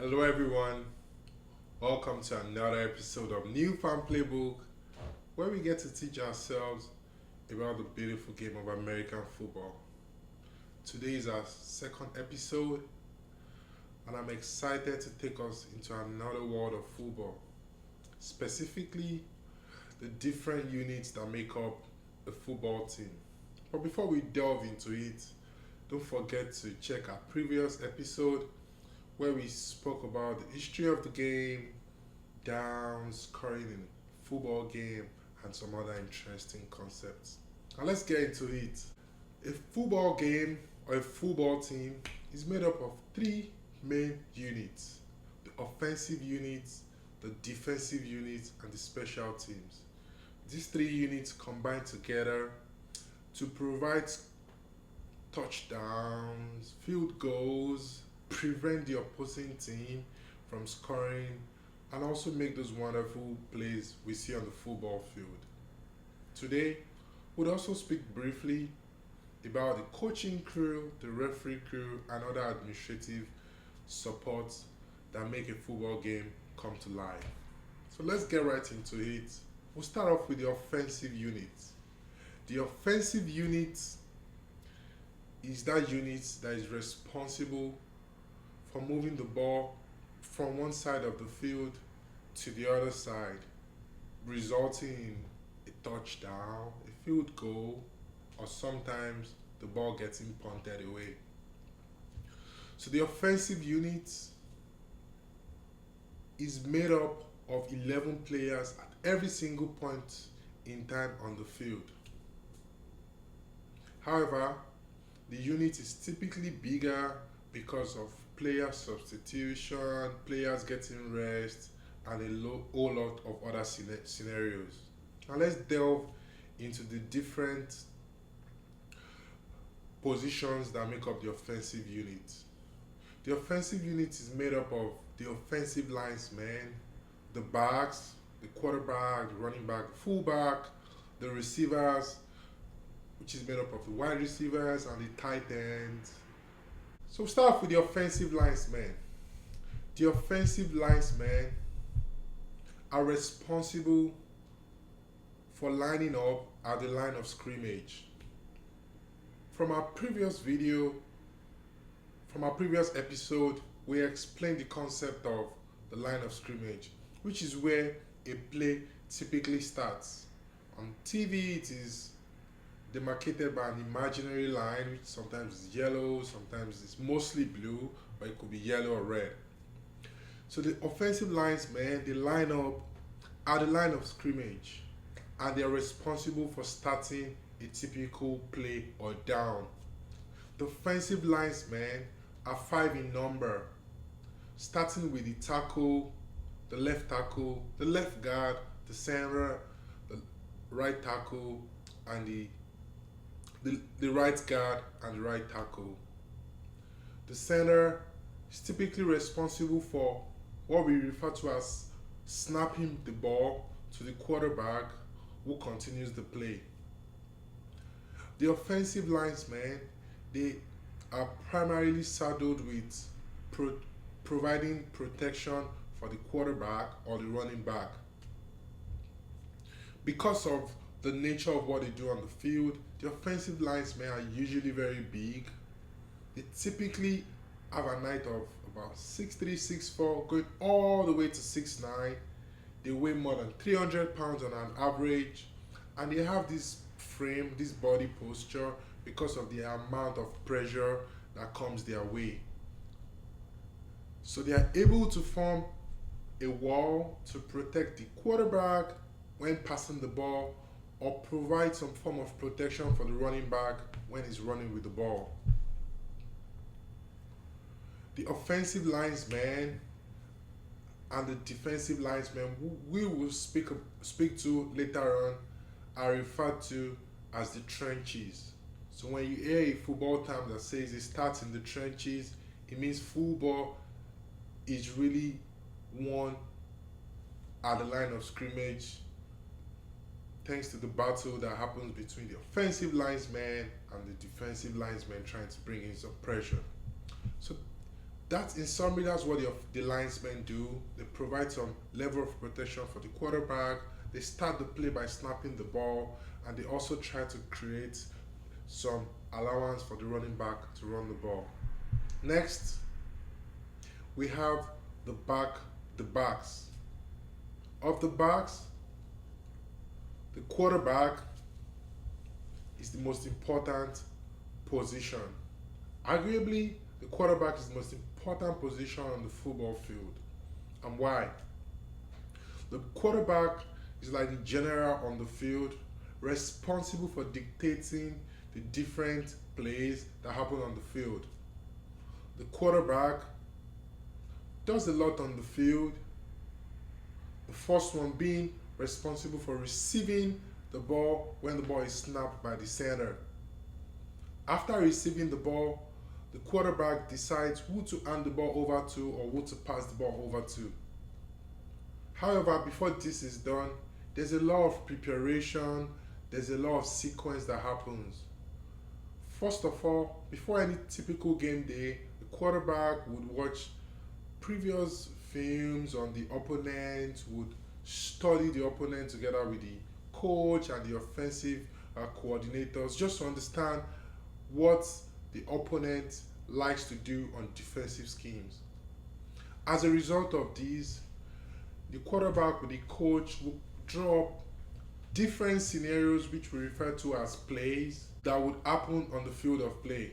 Hello everyone, welcome to another episode of New Fan Playbook where we get to teach ourselves about the beautiful game of American football. Today is our second episode and I'm excited to take us into another world of football, specifically the different units that make up a football team. But before we delve into it, don't forget to check our previous episode where we spoke about the history of the game, downs, scoring in a football game, and some other interesting concepts. Now let's get into it. A football game or a football team is made up of three main units: the offensive units, the defensive units, and the special teams. These three units combine together to provide touchdowns, field goals, prevent the opposing team from scoring, and also make those wonderful plays we see on the football field. Today, we'll also speak briefly about the coaching crew, the referee crew, and other administrative supports that make a football game come to life. So let's get right into it. We'll start off with the offensive unit. The offensive unit is that unit that is responsible for moving the ball from one side of the field to the other side, resulting in a touchdown, a field goal, or sometimes the ball getting punted away. So the offensive unit is made up of 11 players at every single point in time on the field. However, the unit is typically bigger because of player substitution, players getting rest, and a whole lot of other scenarios. Now let's delve into the different positions that make up the offensive unit. The offensive unit is made up of the offensive linesmen, the backs, the quarterback, the running back, the fullback, the receivers, which is made up of the wide receivers and the tight ends. So start off with the offensive linesmen. The offensive linesmen are responsible for lining up at the line of scrimmage. From our previous episode, we explained the concept of the line of scrimmage, which is where a play typically starts. On TV, it is demarcated by an imaginary line, which sometimes is yellow, sometimes it's mostly blue, but it could be yellow or red. So the offensive linesmen, they line up at the line of scrimmage and they are responsible for starting a typical play or down. The offensive linesmen are 5 in number, starting with the tackle, the left guard, the center, the right tackle, and the right guard and the right tackle. The center is typically responsible for what we refer to as snapping the ball to the quarterback who continues the play. The offensive linesmen, they are primarily saddled with providing protection for the quarterback or the running back. Because of the nature of what they do on the field, the offensive linesmen are usually very big. They typically have a height of about 6'3", 6'4", going all the way to 6'9". They weigh more than 300 pounds on an average, and they have this frame, this body posture, because of the amount of pressure that comes their way. So they are able to form a wall to protect the quarterback when passing the ball, or provide some form of protection for the running back when he's running with the ball. The offensive linesmen and the defensive linesmen, who we will speak to later on, are referred to as the trenches. So when you hear a football term that says it starts in the trenches, it means football is really won at the line of scrimmage, thanks to the battle that happens between the offensive linesmen and the defensive linesmen trying to bring in some pressure. So That's in summary, that's what the linesmen do. They provide some level of protection for the quarterback. They start the play by snapping the ball, and they also try to create some allowance for the running back to run the ball. Next, we have the backs. Of the backs, the quarterback is the most important position. Arguably, the quarterback is the most important position on the football field. And why? The quarterback is like the general on the field, responsible for dictating the different plays that happen on the field. The quarterback does a lot on the field. The first one being responsible for receiving the ball when the ball is snapped by the center. After receiving the ball, the quarterback decides who to hand the ball over to or who to pass the ball over to. However, before this is done, there's a lot of preparation, there's a lot of sequence that happens. First of all, before any typical game day, the quarterback would watch previous films on the opponent, would study the opponent together with the coach and the offensive coordinators just to understand what the opponent likes to do on defensive schemes. As a result of these, the quarterback with the coach will draw up different scenarios which we refer to as plays that would happen on the field of play.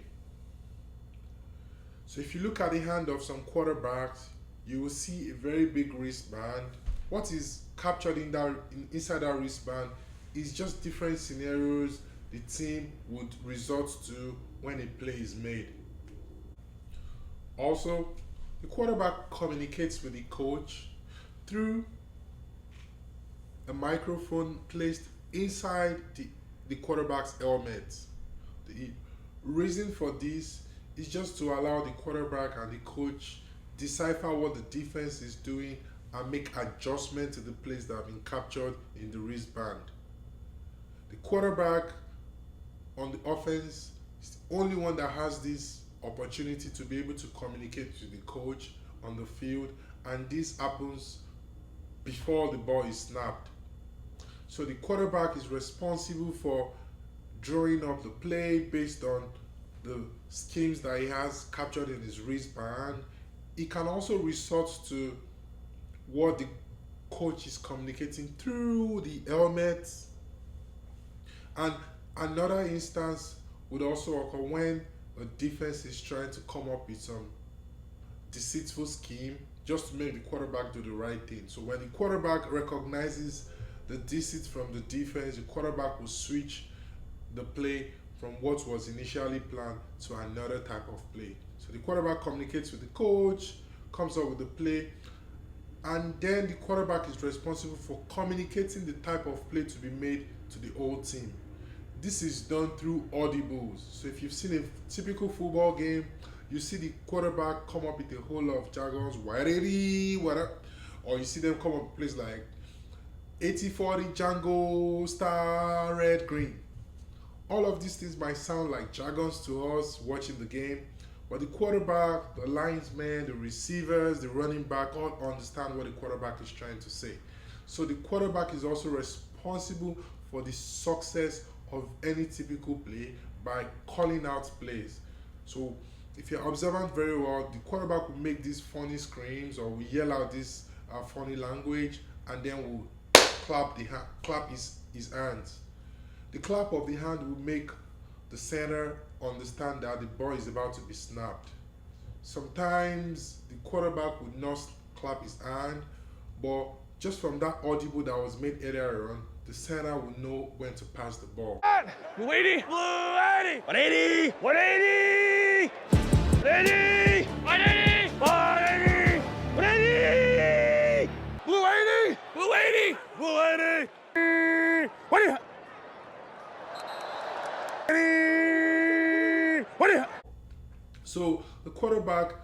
So if you look at the hand of some quarterbacks, you will see a very big wristband. What is captured inside that wristband is just different scenarios the team would resort to when a play is made. Also, the quarterback communicates with the coach through a microphone placed inside the quarterback's helmet. The reason for this is just to allow the quarterback and the coach decipher what the defense is doing and make adjustments to the plays that have been captured in the wristband. The quarterback on the offense is the only one that has this opportunity to be able to communicate to the coach on the field, and this happens before the ball is snapped. So the quarterback is responsible for drawing up the play based on the schemes that he has captured in his wristband. He can also resort to what the coach is communicating through the helmet. And another instance would also occur when a defense is trying to come up with some deceitful scheme just to make the quarterback do the right thing. So when the quarterback recognizes the deceit from the defense, the quarterback will switch the play from what was initially planned to another type of play. So the quarterback communicates with the coach, comes up with the play, and then the quarterback is responsible for communicating the type of play to be made to the whole team. This is done through audibles. So if you've seen a typical football game, you see the quarterback come up with a whole lot of jargons, or you see them come up with plays like 80-40 Django, star, red, green. All of these things might sound like jargons to us watching the game, but the quarterback, the linesman, the receivers, the running back all understand what the quarterback is trying to say. So the quarterback is also responsible for the success of any typical play by calling out plays. So if you're observant very well, the quarterback will make these funny screams or will yell out this funny language, and then will clap his hands. The clap of the hand will make the center understand that the ball is about to be snapped. Sometimes the quarterback would not clap his hand, but just from that audible that was made earlier on, the center will know when to pass the ball. Blue 80! Blue 80! 180! 180! 180! 180! 180! 180! Blue 80! Blue 80! Blue 80! 180! So the quarterback,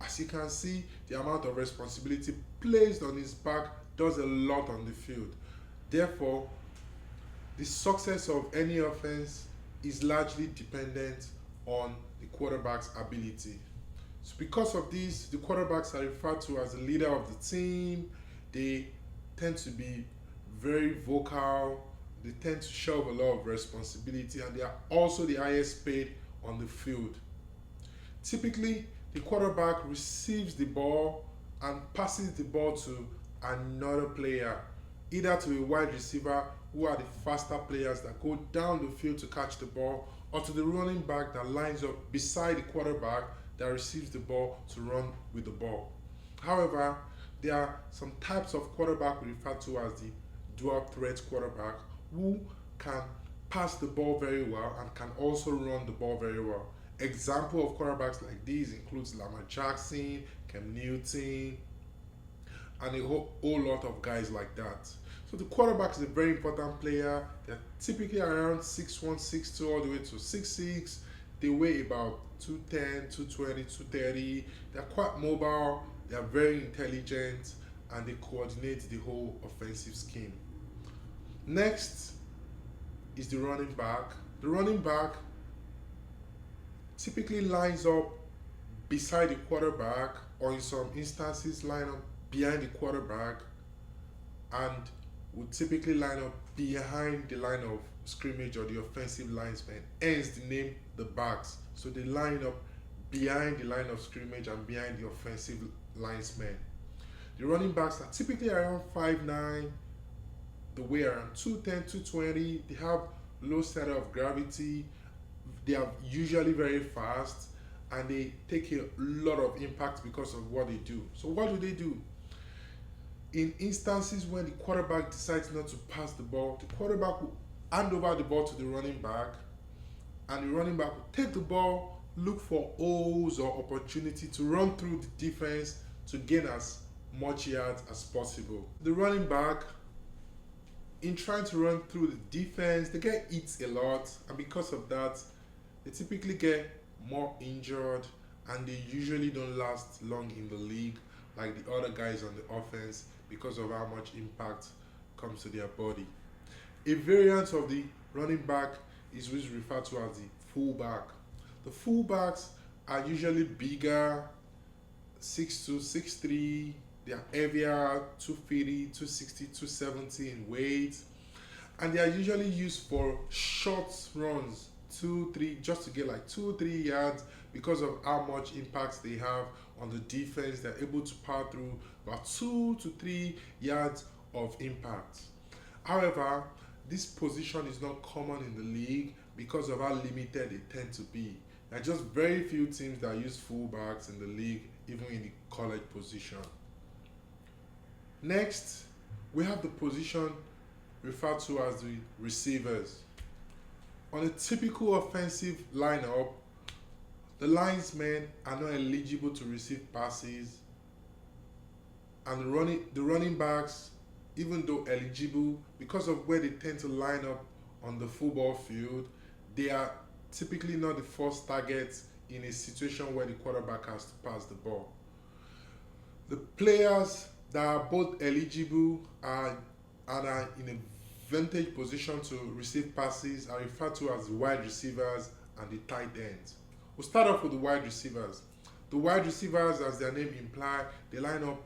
as you can see, the amount of responsibility placed on his back does a lot on the field. Therefore, the success of any offense is largely dependent on the quarterback's ability. So because of this, the quarterbacks are referred to as the leader of the team. They tend to be very vocal. They tend to show a lot of responsibility, and they are also the highest paid on the field. Typically, the quarterback receives the ball and passes the ball to another player, either to a wide receiver, who are the faster players that go down the field to catch the ball, or to the running back that lines up beside the quarterback that receives the ball to run with the ball. However, there are some types of quarterback we refer to as the dual threat quarterback, who can pass the ball very well and can also run the ball very well. Example of quarterbacks like these includes Lamar Jackson, Cam Newton, and a whole lot of guys like that. So the quarterback is a very important player. They're typically around 6'1", 6'2", all the way to 6'6". They weigh about 210, 220, 230. They're quite mobile, they're very intelligent, and they coordinate the whole offensive scheme. Next is the running back. The running back typically lines up beside the quarterback, or in some instances line up behind the quarterback, and would typically line up behind the line of scrimmage or the offensive linesman, hence the name the backs. So they line up behind the line of scrimmage and behind the offensive linesman. The running backs are typically around 5'9", they weigh around 210, 220. They have low center of gravity. They are usually very fast, and they take a lot of impact because of what they do. So what do they do? In instances when the quarterback decides not to pass the ball, the quarterback will hand over the ball to the running back, and the running back will take the ball, look for holes or opportunity to run through the defense to gain as much yards as possible. The running back, in trying to run through the defense, they get hit a lot, and because of that, they typically get more injured, and they usually don't last long in the league like the other guys on the offense because of how much impact comes to their body. A variant of the running back is which is referred to as the fullback. The fullbacks are usually bigger, 6'2", 6'3". They are heavier, 250, 260, 270 in weight, and they are usually used for short runs, 2-3, just to get like 2-3 yards. Because of how much impact they have on the defense, they're able to power through about 2 to 3 yards of impact. However, this position is not common in the league because of how limited they tend to be. There are just very few teams that use fullbacks in the league, even in the college position. Next, we have the position referred to as the receivers. On a typical offensive lineup, the linesmen are not eligible to receive passes, and the running backs, even though eligible, because of where they tend to line up on the football field, they are typically not the first targets in a situation where the quarterback has to pass the ball. The players that are both eligible and are in a vantage position to receive passes are referred to as the wide receivers and the tight ends. We'll start off with the wide receivers. The wide receivers, as their name implies, they line up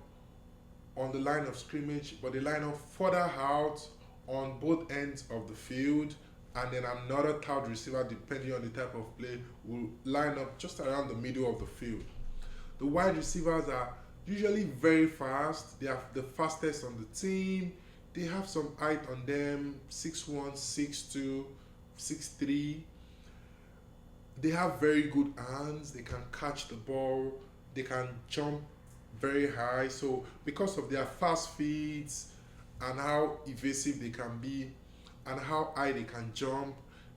on the line of scrimmage, but they line up further out on both ends of the field, and then another third receiver, depending on the type of play, will line up just around the middle of the field. The wide receivers are usually very fast. They are the fastest on the team. They have some height on them, 6'1", 6'2", 6'3". They have very good hands. They can catch the ball. They can jump very high. So because of their fast feet and how evasive they can be and how high they can jump,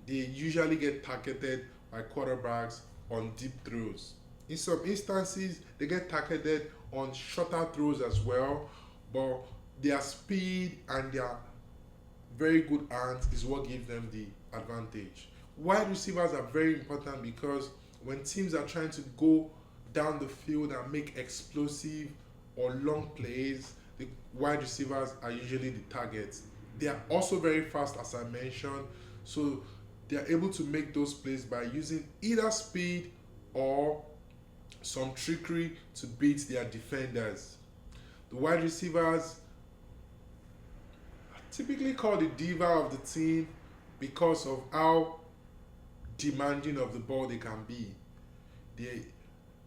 they usually get targeted by quarterbacks on deep throws. In some instances, they get targeted on shorter throws as well, but their speed and their very good hands is what gives them the advantage. Wide receivers are very important because when teams are trying to go down the field and make explosive or long plays, the wide receivers are usually the targets. They are also very fast, as I mentioned, so they are able to make those plays by using either speed or some trickery to beat their defenders. The wide receivers are typically called the diva of the team because of how demanding of the ball they can be. They,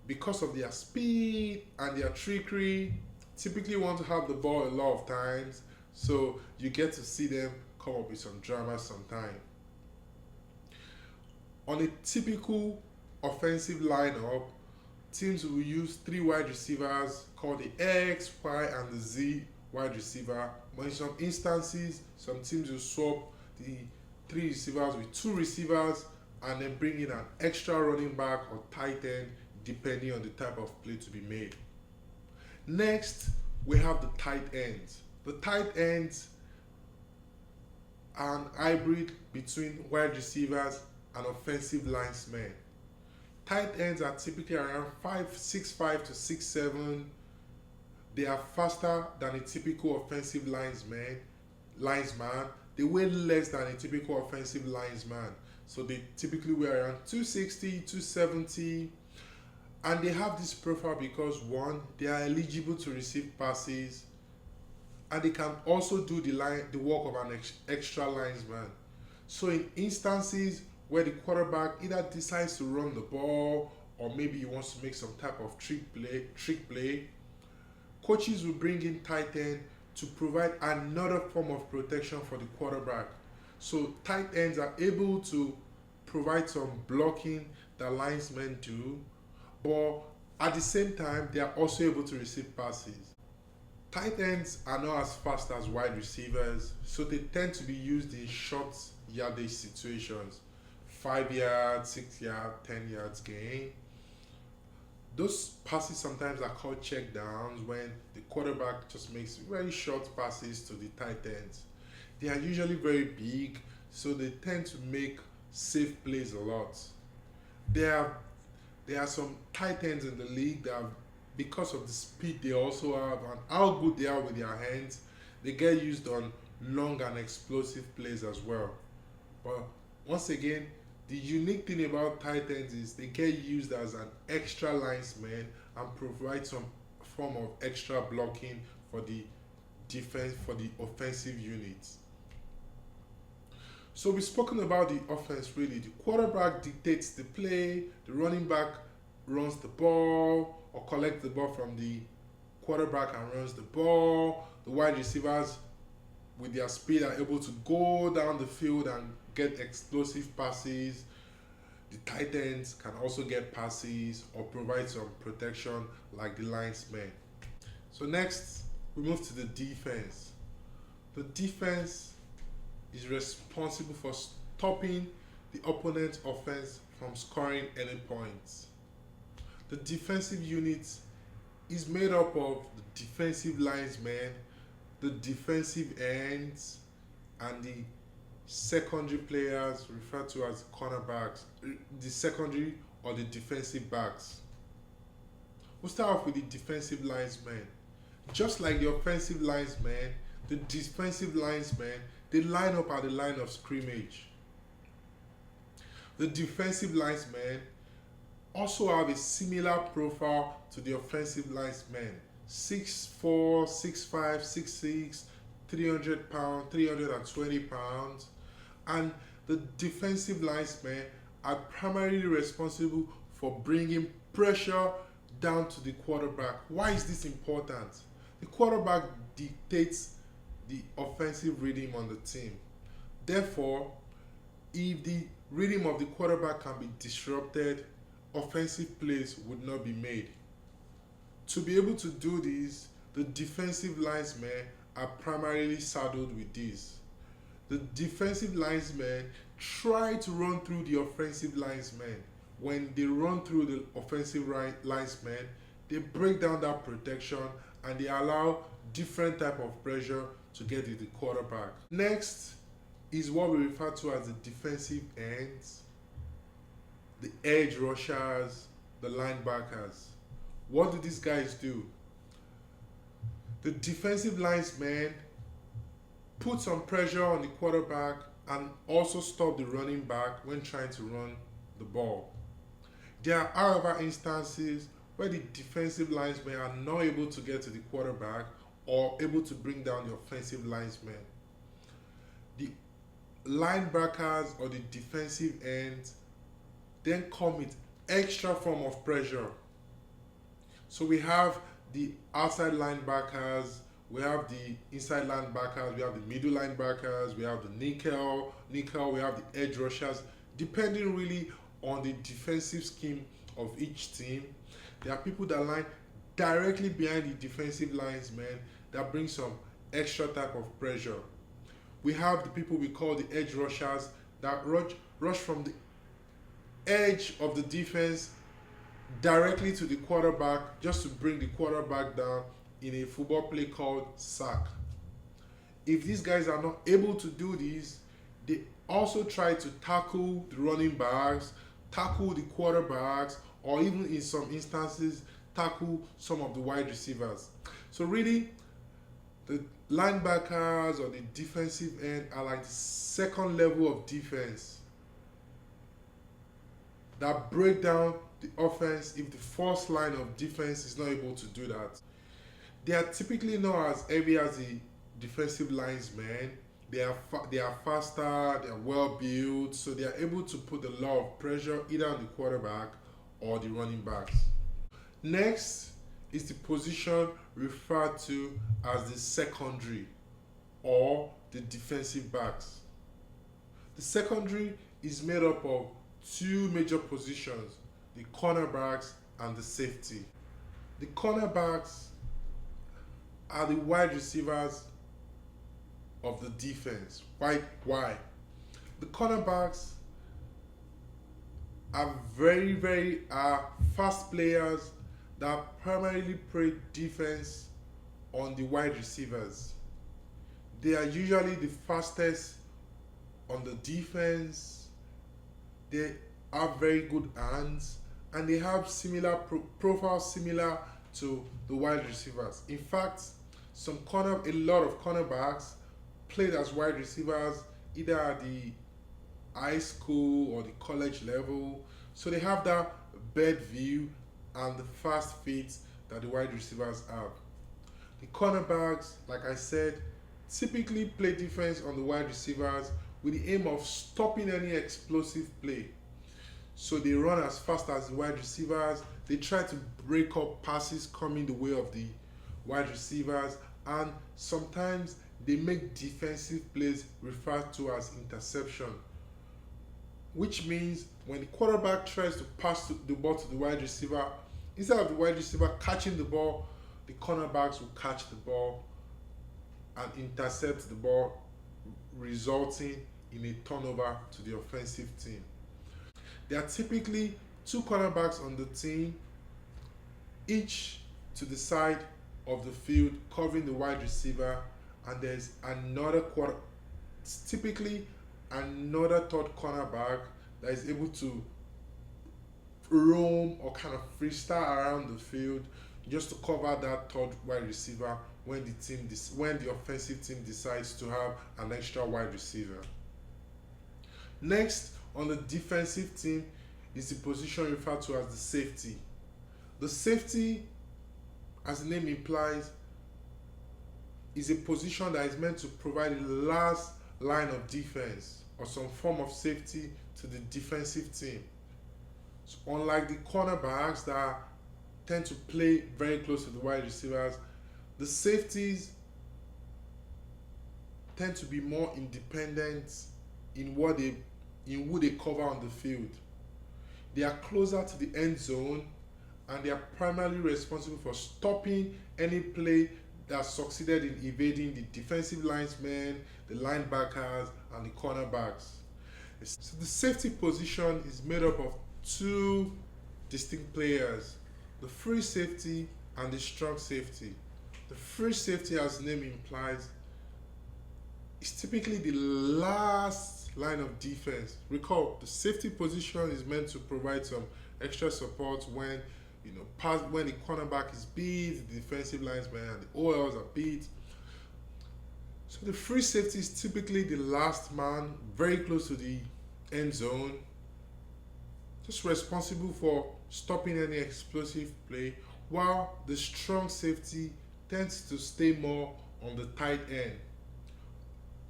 because of their speed and their trickery, typically want to have the ball a lot of times, so you get to see them come up with some drama sometimes. On a typical offensive lineup, teams will use three wide receivers called the X, Y, and the Z wide receiver. But in some instances, some teams will swap the three receivers with two receivers and then bring in an extra running back or tight end depending on the type of play to be made. Next, we have the tight ends. The tight ends are an hybrid between wide receivers and offensive linesmen. Tight ends are typically around 6'5" to 6'7". They are faster than a typical offensive linesman. They weigh less than a typical offensive linesman. So they typically weigh around 260, 270. And they have this profile because one, they are eligible to receive passes, and they can also do the work of an extra linesman. So in instances where the quarterback either decides to run the ball or maybe he wants to make some type of trick play, coaches will bring in tight end to provide another form of protection for the quarterback. So tight ends are able to provide some blocking that linesmen do, but at the same time they are also able to receive passes. Tight ends are not as fast as wide receivers, so they tend to be used in short yardage situations, 5 yards, 6 yards, 10 yards gain. Those passes sometimes are called check downs when the quarterback just makes very short passes to the tight ends. They are usually very big, so they tend to make safe plays a lot. There are some tight ends in the league that, because of the speed they also have and how good they are with their hands, they get used on long and explosive plays as well. But once again, the unique thing about tight ends is they get used as an extra linesman and provide some form of extra blocking for the defense, for the offensive units. So we've spoken about the offense really. The quarterback dictates the play, the running back runs the ball or collects the ball from the quarterback and runs the ball. The wide receivers with their speed are able to go down the field and get explosive passes. The tight ends can also get passes or provide some protection like the linesmen. So next, we move to the defense. The defense is responsible for stopping the opponent's offense from scoring any points. The defensive unit is made up of the defensive linesmen, the defensive ends, and the secondary players referred to as cornerbacks, the secondary or the defensive backs. We'll start off with the defensive linesmen. Just like the offensive linesmen, the defensive linesmen, they line up at the line of scrimmage. The defensive linesmen also have a similar profile to the offensive linesmen. 6'4", 6'5", 6'6", 300 pounds, 320 pounds. And the defensive linesmen are primarily responsible for bringing pressure down to the quarterback. Why is this important? The quarterback dictates the offensive rhythm on the team. Therefore, if the rhythm of the quarterback can be disrupted, offensive plays would not be made. To be able to do this, the defensive linesmen are primarily saddled with this. The defensive linesmen try to run through the offensive linesmen. When they run through the offensive linesmen, they break down that protection and they allow different type of pressure to get to the quarterback. Next is what we refer to as the defensive ends, the edge rushers, the linebackers. What do these guys do? The defensive linesmen put some pressure on the quarterback and also stop the running back when trying to run the ball. There are, however, instances where the defensive linesmen are not able to get to the quarterback or able to bring down the offensive linesmen. The linebackers or the defensive ends then come with extra form of pressure. So we have the outside linebackers, we have the inside linebackers, we have the middle linebackers, we have the nickel, we have the edge rushers. Depending really on the defensive scheme of each team, there are people that line directly behind the defensive linesmen that bring some extra type of pressure. We have the people we call the edge rushers that rush from the edge of the defense directly to the quarterback just to bring the quarterback down in a football play called sack. If these guys are not able to do this, they also try to tackle the running backs, tackle the quarterbacks, or even in some instances tackle some of the wide receivers. So really, the linebackers or the defensive end are like the second level of defense that break down the offense if the first line of defense is not able to do that. They are typically not as heavy as the defensive linesmen. They are faster, they are well built, so they are able to put a lot of pressure either on the quarterback or the running backs. Next is the position referred to as the secondary or the defensive backs. The secondary is made up of two major positions, the cornerbacks and the safety. The cornerbacks are the wide receivers of the defense. Why? The cornerbacks are very fast players that primarily play defense on the wide receivers. They are usually the fastest on the defense. They have very good hands and they have similar profiles similar to the wide receivers. In fact, a lot of cornerbacks played as wide receivers either at the high school or the college level, so they have that bird view and the fast feet that the wide receivers have. The cornerbacks, like I said, typically play defense on the wide receivers with the aim of stopping any explosive play. So they run as fast as the wide receivers, they try to break up passes coming the way of the wide receivers, and sometimes they make defensive plays referred to as interception, which means when the quarterback tries to pass the ball to the wide receiver, instead of the wide receiver catching the ball, the cornerbacks will catch the ball and intercept the ball, resulting in a turnover to the offensive team. There are typically two cornerbacks on the team, each to the side of the field covering the wide receiver, and there's typically another third cornerback that is able to roam or kind of freestyle around the field just to cover that third wide receiver when the offensive team decides to have an extra wide receiver. Next, on the defensive team is the position referred to as the safety. The safety, as the name implies, is a position that is meant to provide the last line of defense or some form of safety to the defensive team. So unlike the cornerbacks that tend to play very close to the wide receivers, the safeties tend to be more independent in who they cover on the field. They are closer to the end zone and they are primarily responsible for stopping any play that succeeded in evading the defensive linesmen, the linebackers, and the cornerbacks. So the safety position is made up of two distinct players, the free safety and the strong safety. The free safety, as the name implies, is typically the last line of defense. Recall, the safety position is meant to provide some extra support when when the cornerback is beat, the defensive linesman and the OLs are beat. So the free safety is typically the last man, very close to the end zone. just responsible for stopping any explosive play, while the strong safety tends to stay more on the tight end.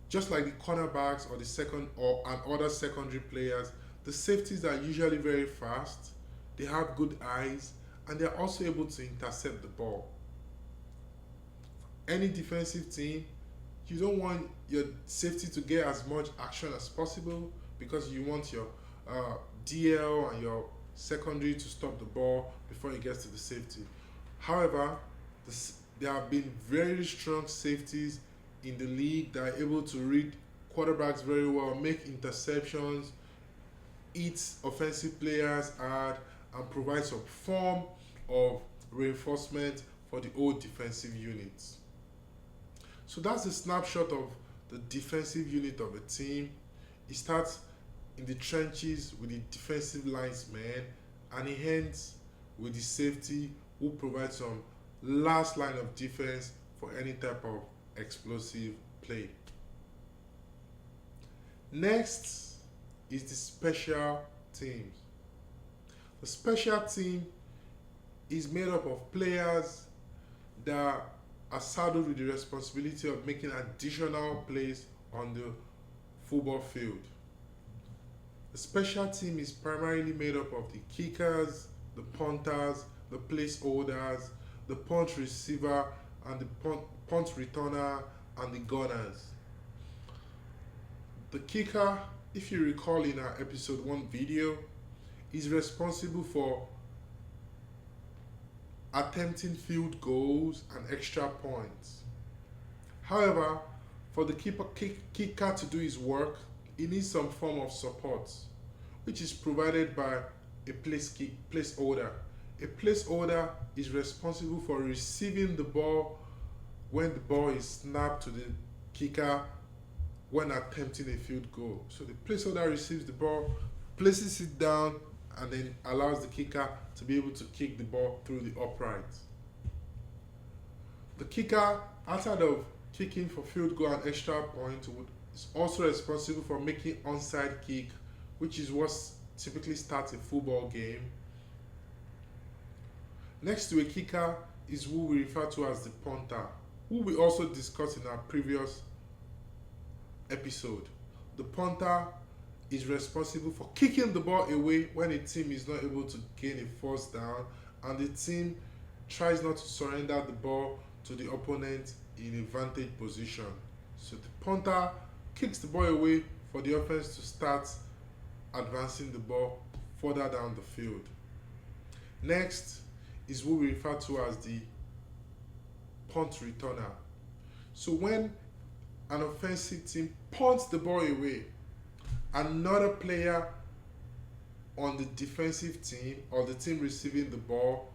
Just like the cornerbacks or the second or and other secondary players, the safeties are usually very fast, they have good eyes, and they're also able to intercept the ball. Any defensive team, you don't want your safety to get as much action as possible because you want your DL and your secondary to stop the ball before it gets to the safety. However, there have been very strong safeties in the league that are able to read quarterbacks very well, make interceptions, eat offensive players hard, and provide some form of reinforcement for the old defensive units. So that's a snapshot of the defensive unit of a team. It starts in the trenches with the defensive linesman, and it ends with the safety who provides some last line of defense for any type of explosive play. Next is the special teams. The special team is made up of players that are saddled with the responsibility of making additional plays on the football field. The special team is primarily made up of the kickers, the punters, the placeholders, the punt receiver, and the punt returner, and the gunners. The kicker, if you recall in our episode 1 video, is responsible for attempting field goals and extra points. However, for the kicker to do his work, he needs some form of support, which is provided by a placeholder. A placeholder is responsible for receiving the ball when the ball is snapped to the kicker when attempting a field goal. So the placeholder receives the ball, places it down, and then allows the kicker to be able to kick the ball through the upright. The kicker, outside of kicking for field goal and extra point, is also responsible for making onside kick, which is what typically starts a football game. Next to a kicker is who we refer to as the punter, who we also discussed in our previous episode. The punter is responsible for kicking the ball away when a team is not able to gain a first down, and the team tries not to surrender the ball to the opponent in a vantage position. So the punter kicks the ball away for the offense to start advancing the ball further down the field. Next is what we refer to as the punt returner. So when an offensive team punts the ball away, another player on the defensive team or the team receiving the ball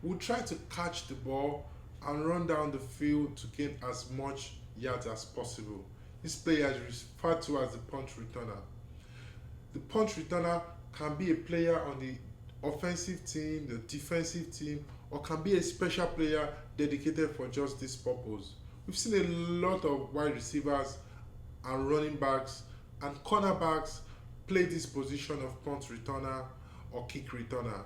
will try to catch the ball and run down the field to gain as much yards as possible. This player is referred to as the punt returner. The punt returner can be a player on the offensive team, the defensive team, or can be a special player dedicated for just this purpose. We've seen a lot of wide receivers and running backs and cornerbacks play this position of punt returner or kick returner.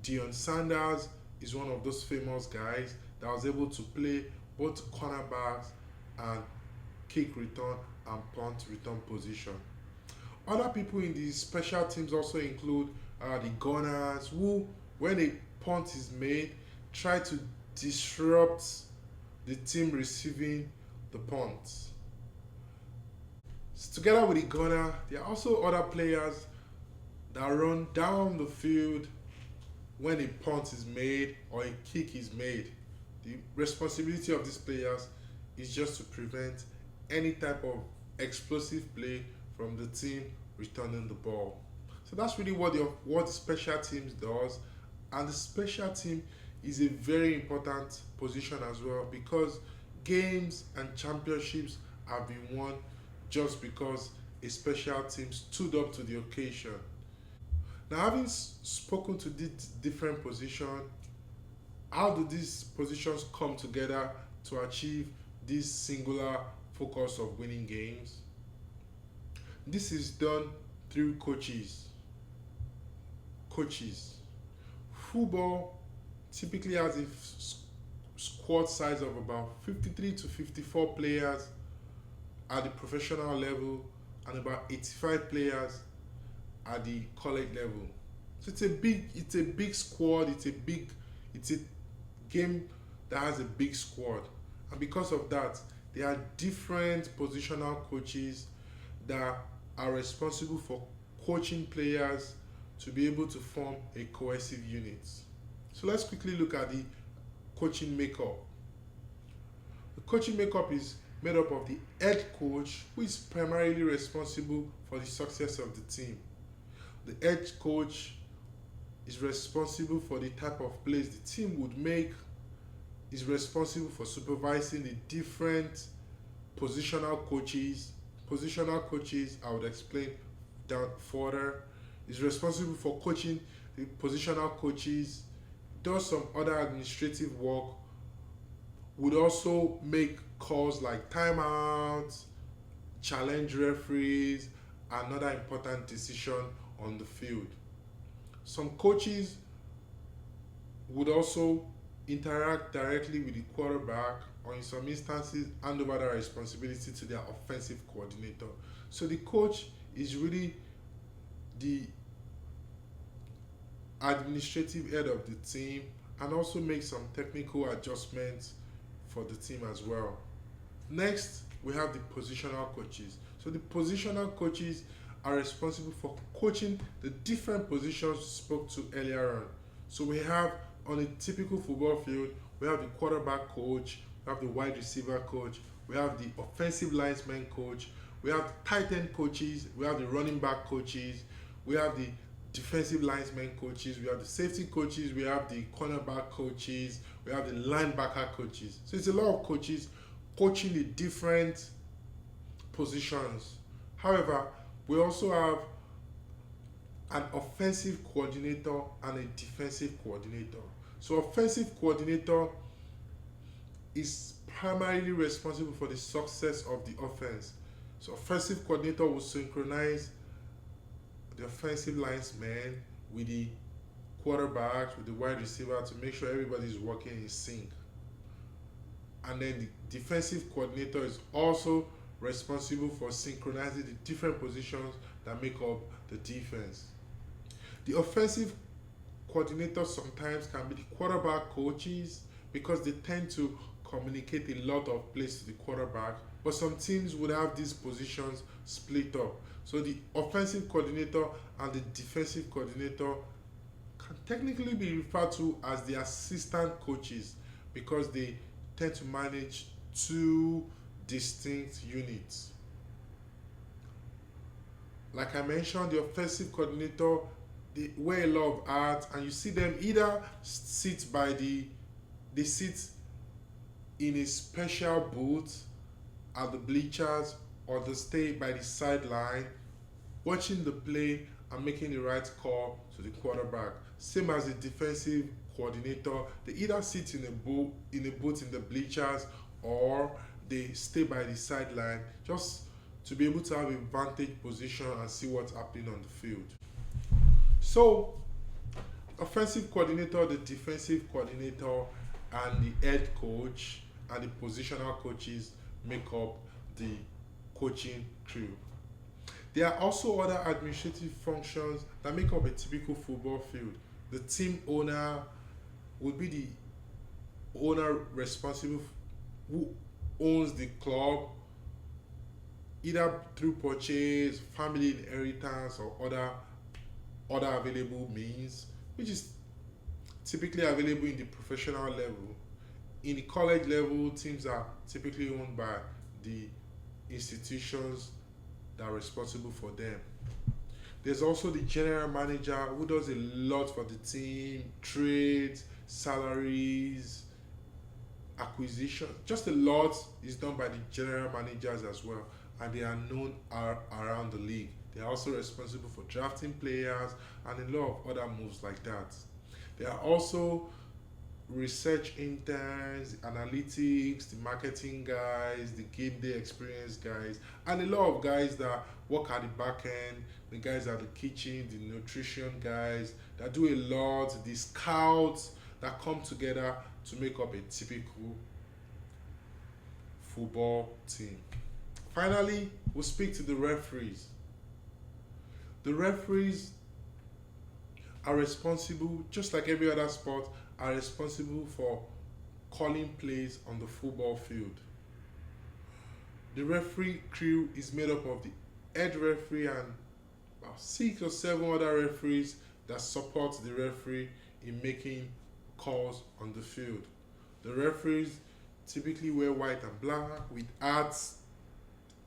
Deion Sanders is one of those famous guys that was able to play both cornerbacks and kick return and punt return position. Other people in these special teams also include the gunners, who, when a punt is made, try to disrupt the team receiving the punt. Together with the gunner, there are also other players that run down the field when a punt is made or a kick is made. The responsibility of these players is just to prevent any type of explosive play from the team returning the ball. So that's really what the special teams does, and the special team is a very important position as well, because games and championships have been won just because a special team stood up to the occasion. Now, having spoken to these different positions, how do these positions come together to achieve this singular focus of winning games? This is done through coaches. coaches. Football typically has a squad size of about 53 to 54 players at the professional level and about 85 players at the college level. So it's a big squad, it's a game that has a big squad. And because of that, there are different positional coaches that are responsible for coaching players to be able to form a cohesive unit. So let's quickly look at the coaching makeup. The coaching makeup is made up of the head coach, who is primarily responsible for the success of the team. The head coach is responsible for the type of plays the team would make, is responsible for supervising the different positional coaches. Positional coaches, I would explain down further, is responsible for coaching the positional coaches, does some other administrative work, would also make calls like timeouts, challenge referees, and other important decision on the field. Some coaches would also interact directly with the quarterback, or in some instances hand over that responsibility to their offensive coordinator. So the coach is really the administrative head of the team and also makes some technical adjustments for the team as well. Next, we have the positional coaches. So the positional coaches are responsible for coaching the different positions we spoke to earlier on. So we have, on a typical football field, we have the quarterback coach, we have the wide receiver coach, we have the offensive linesman coach, we have the tight end coaches, we have the running back coaches, we have the defensive linesman coaches, we have the safety coaches, we have the cornerback coaches, we have the linebacker coaches. So it's a lot of coaches coaching the different positions. However, we also have an offensive coordinator and a defensive coordinator. So offensive coordinator is primarily responsible for the success of the offense. So offensive coordinator will synchronize the offensive linesman with the quarterbacks, with the wide receiver, to make sure everybody is working in sync. And then the defensive coordinator is also responsible for synchronizing the different positions that make up the defense. The offensive coordinator sometimes can be the quarterback coaches because they tend to communicate a lot of plays to the quarterback, but some teams would have these positions split up. So the offensive coordinator and the defensive coordinator can technically be referred to as the assistant coaches because they tend to manage two distinct units. Like I mentioned, the offensive coordinator, they wear a lot of hats, and you see them either they sit in a special booth at the bleachers, or they stay by the sideline watching the play and making the right call to the quarterback. Same as the defensive coordinator, they either sit in a booth in the bleachers, or they stay by the sideline just to be able to have a vantage position and see what's happening on the field. So, offensive coordinator, the defensive coordinator, and the head coach and the positional coaches make up the coaching crew. There are also other administrative functions that make up a typical football field. The team owner would be the owner responsible who owns the club, either through purchase, family inheritance, or other available means, which is typically available in the professional level. In the college level, teams are typically owned by the institutions that are responsible for them. There's also the general manager who does a lot for the team, trades, salaries, acquisition. Just a lot is done by the general managers as well, and they are known around the league. They are also responsible for drafting players and a lot of other moves like that. There are also research interns, the analytics, the marketing guys, the game day experience guys, and a lot of guys that work at the back end, the guys at the kitchen, the nutrition guys that do a lot, the scouts that come together to make up a typical football team. Finally, we'll speak to the referees. The referees are responsible, just like every other sport, are responsible for calling plays on the football field. The referee crew is made up of the head referee and about 6 or 7 other referees that support the referee in making calls on the field. The referees typically wear white and black with hats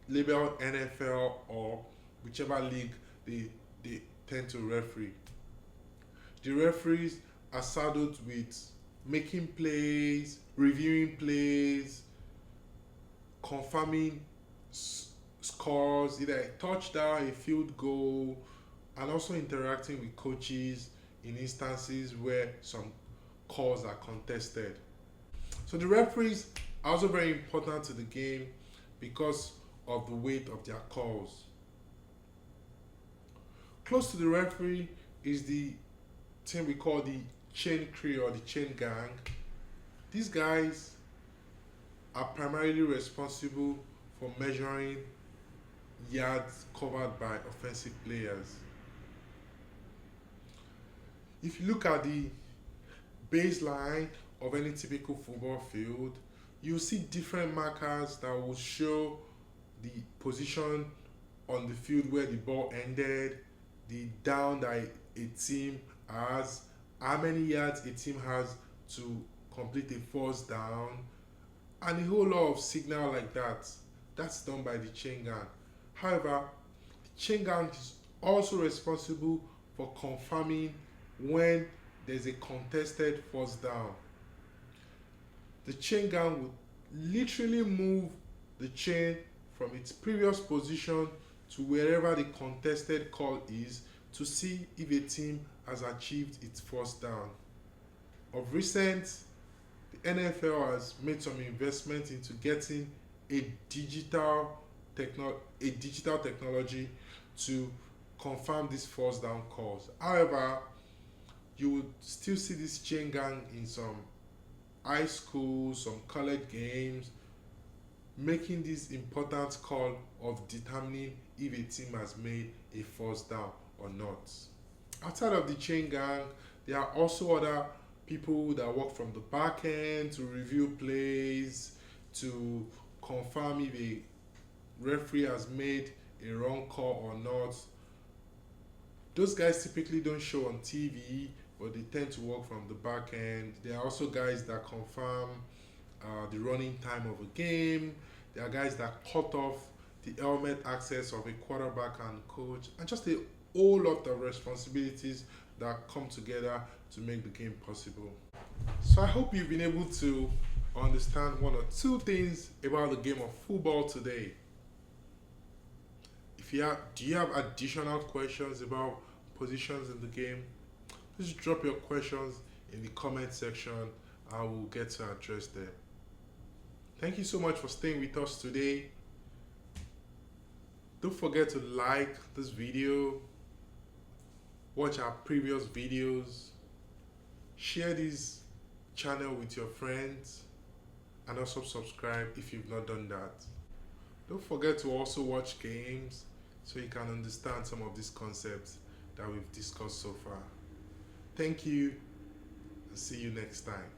labeled NFL or whichever league they tend to referee. The referees are saddled with making plays, reviewing plays, confirming scores, either a touchdown, a field goal, and also interacting with coaches in instances where some calls are contested. So the referees are also very important to the game because of the weight of their calls. Close to the referee is the thing we call the chain crew or the chain gang. These guys are primarily responsible for measuring yards covered by offensive players. If you look at the baseline of any typical football field, you'll see different markers that will show the position on the field where the ball ended, the down that a team has, how many yards a team has to complete a first down, and a whole lot of signal like that. That's done by the chain gang. However, the chain gang is also responsible for confirming when there's a contested first down. The chain gang would literally move the chain from its previous position to wherever the contested call is to see if a team has achieved its first down. Of recent, the NFL has made some investment into getting a digital technology to confirm these first down calls. However, you would still see this chain gang in some high schools, some college games, making this important call of determining if a team has made a first down or not. Outside of the chain gang, there are also other people that work from the back end to review plays, to confirm if a referee has made a wrong call or not. Those guys typically don't show on TV, but they tend to work from the back end. There are also guys that confirm the running time of a game. There are guys that cut off the helmet access of a quarterback and coach, and just a whole lot of responsibilities that come together to make the game possible. So I hope you've been able to understand 1 or 2 things about the game of football today. Do you have additional questions about positions in the game? Please drop your questions in the comment section. I will get to address them. Thank you so much for staying with us today. Don't forget to like this video, watch our previous videos, share this channel with your friends, and also subscribe if you've not done that. Don't forget to also watch games so you can understand some of these concepts that we've discussed so far. Thank you, and see you next time.